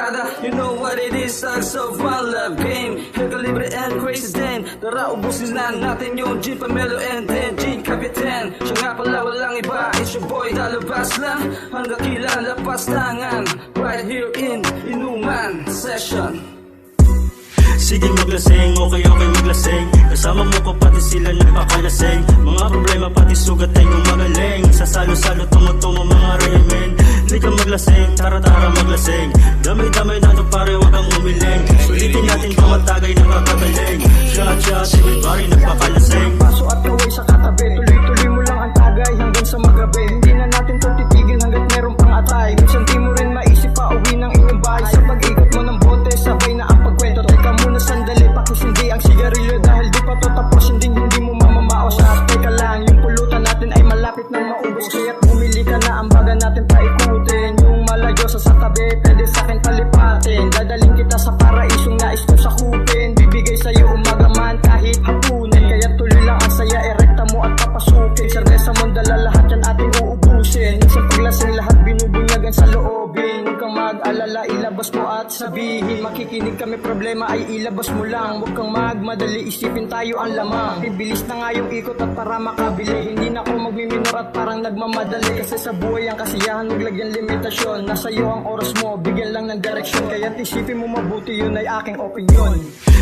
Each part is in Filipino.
barkada. You know what it is, sucks of one love game. Heka libre and crazy den. Tara ubusin na natin yung G Pamelo and then G Capitan. Siya nga pala walang iba, it's your boy Dalabas lang. Hanggang kailan lapas tangan. Right here in Inuman Session. Sige maglasing, okay maglasing. Kasama mo ko pati sila nagpakalasing. Mga problema pati sugat ay gumagaling. Sa salo-salo tumutumo mga remen. Hindi ka maglasing, tara maglasing. Damay-damay na ito pare wag kang umiling. Sulitin natin pamatagay na kakagaling. Shot, everybody nagpakalasing. Paso at kaway sa katabi, tuloy-tuloy mo lang ang tagay hanggang sa magabi. Hindi na natin ito titigil hanggat meron pang atay. Minsan di mo rin maisip pa uwi ng inyong bahay. Sa pag-ikot mo ng bote, sabay na ang pagkwento. Teka muna sandali, pakisindi ang sigarilyo. Dahil di pa to tapos, hindi mo mamamaos. At teka lang, yung pulutan natin ay malapit na maubos. Kaya't bumili ka na, ang baga natin paikutin. Yung malayo sa tabi, pwede sa'kin palipatin. Dadaling kita sa paraisong nais ko sakupin. Bibigay sa'yo umaga man kahit hapunin. Kaya tuloy lang ang saya, erekta mo at papasukin. Serbesa mo dala lahat yan ating uubusin. Minsan paglasing lahat binubunyagan sa loobin. Huwag kang mag-alala, ilabas mo at sabihin. Makikinig kami, problema ay ilabas mo lang. Huwag kang magmadali, isipin tayo ang lamang. Bibilis na nga yung ikot at para makabili. Hindi na ako magmiminor at parang nagmamadali. Kasi sa buhay ang kasiyahan, huwag lagyan limitasyon. Nasa iyo ang oras mo, bigyan lang ng direksyon. Kaya't isipin mo mabuti, yun ay aking opinion.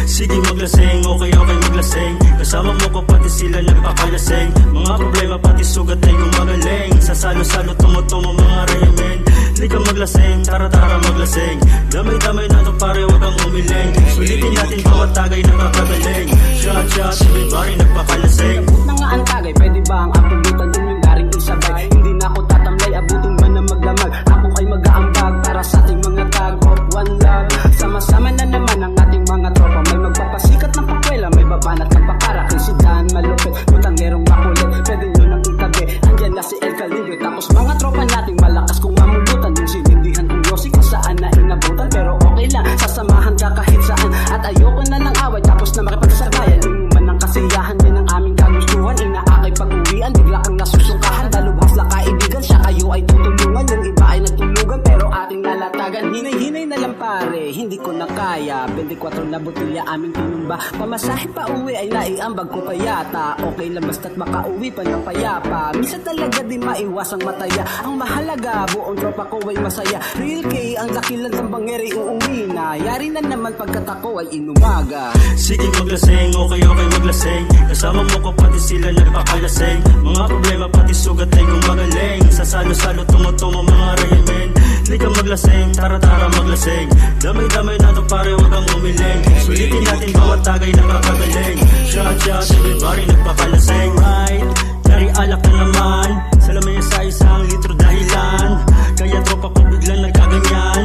Sige maglasing, okay maglasing. Kasama mo ko pati sila nagpakalasing. Mga problema pati sugat ay gumagaling. Sa salo-salo tumutumo mga remen. Hindi ka maglasing, tara maglasing. Damay-damay na ito pare wag kang umiling. Sulitin natin pamatagay na kakagaling. Shot, everybody nagpakalasing. Na nga ang tagay, pwede ba ang apulitan din yung garing isabay? Hindi na ako tatamlay, abutin man na magdamag. Ako ay mag-aambag para sa ating mga tag of one love. Sama-sama na naman ang ating mga tropa. May magpapasikat ng pakwela, may babanat ng pakara. Kinsidaan malupit, butangerong makulit. Pwede nyo nang itabi, andyan na si El Calibre. Tapos mga tropa nating malakas kung mamulutan. Yung sinindihan kong yosi kung saan na inabutan. Pero okay lang, sasamahan ka kahit saan. At ayoko na ng away, tapos na makipagsabayan. Inuman ng kasiyahan, din ang aming kagustuhan. Inaakay pag-uwian, bigla kang nasusungkahan. Dalubhas na kaibigan, siya kayo ay tutulungan. Yung iba ay nagtulugan, pero ating nalatagan. Hinay-hinay na lang pare, hindi ko na kaya. 24 na botilya aming tinumba. Pamasahe pa uwi ay naiambag ko pa yata. Okay lang basta't makauwi pa ng payapa. Minsan talaga di maiwasang mataya. Ang mahalaga, buong tropa ko ay masaya. Real K, ang dakilan ng bangeri uuwi na. Yari na naman pagkat ako ay inumaga. Sige maglasing, okay maglasing. Kasama mo ko pati sila nagpakalasing. Mga problema pati sugat ay gumagaling. Sa salo-salo tumutumo mga remen. Hindi ka maglasing, tara maglasing. Damay-damay na ito pare wag kang umiling. Sulitin natin pamatagay na kakagaling. Shot, everybody nagpakalasing. Right, yari alak na naman. Salamaya sa isang litro dahilan. Kaya tropa ko biglang nagkaganyan.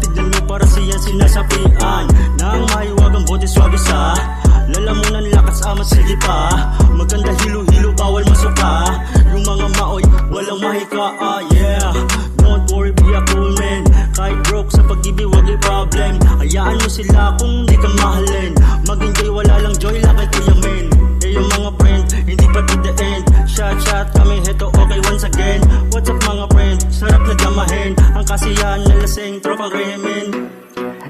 Tignan mo para siya sinasapian. Nang mahiwagang bote swabe sa lalamunan lakas amat sige pa. Maganda hilo-hilo bawal masuka. Yung mga maoy walang mahika yeah. Don't worry be a cool man. Kahit broke sa pag-ibig wag ay problem. Hayaan mo sila kung di ka mahalin. Mag-enjoy wala lang joy lang kay Kuya Men. Eh yung mga friend hindi pa to the end. Shot kami heto okay once again. What's up mga friend, sarap na gamahin. Ang kasiyahan na lasing tropang remen.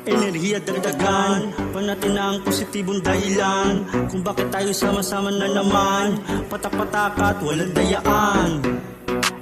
Enerhiya dagdagan, panatin ang positibong dahilan. Kung bakit tayo sama-sama na naman. Patak-patak at walang dayaan.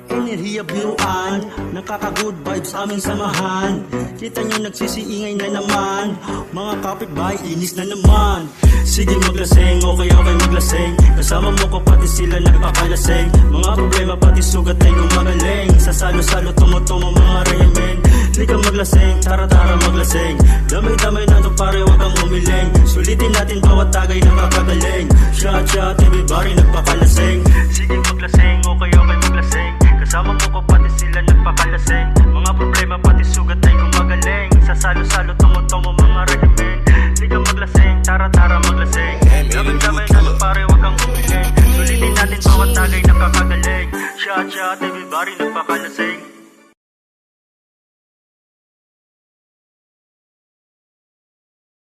Enerhiya biruan, nakaka-good vibes aming samahan. Kita nyo nagsisiingay na naman. Mga kapitbahay inis na naman. Sige maglasing, okay maglasing. Kasama mo ko pati sila nagpakalasing. Mga problema pati sugat ay gumagaling. Sa salo-salo tumutumo mga remen. Hindi ka maglasing, tara maglasing. Damay-damay na ito pare wag kang umiling. Sulitin natin bawat tagay na kakagaling. Shot, everybody nagpakalasing. Sige maglasing, okay maglasing. Kasama mo ko pati sila nagpakalasing. Mga problema pati sugat ay gumagaling. Sa salo-salo tumutumo mga remen. Hindi ka maglasing, tara maglasing. Damay-damay na ito pare wag kang umiling. Sulitin natin bawat tagay na kakagaling. Shot, everybody nagpakalasing.